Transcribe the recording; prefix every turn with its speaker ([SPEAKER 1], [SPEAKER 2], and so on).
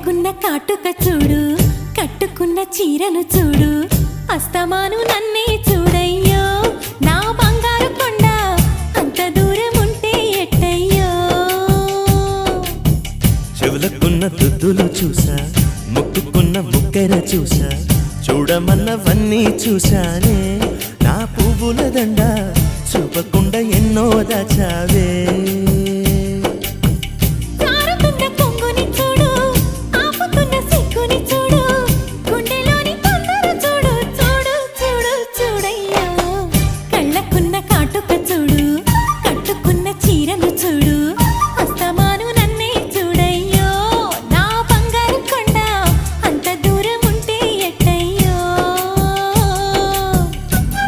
[SPEAKER 1] పెట్టుకున్న కాటుక చూడు, కట్టుకున్న చీరను చూడు, అస్తమాను నన్నే చూడయ్యో నా బంగారు కొండ, అంత దూరం ఉంటే ఎట్టయ్యో.
[SPEAKER 2] చెవులకున్న దుద్దులు చూసా, ముక్కుకున్న ముక్కెర చూసా, చూడమన్నవన్నీ చూశానే నా పువ్వుల దండ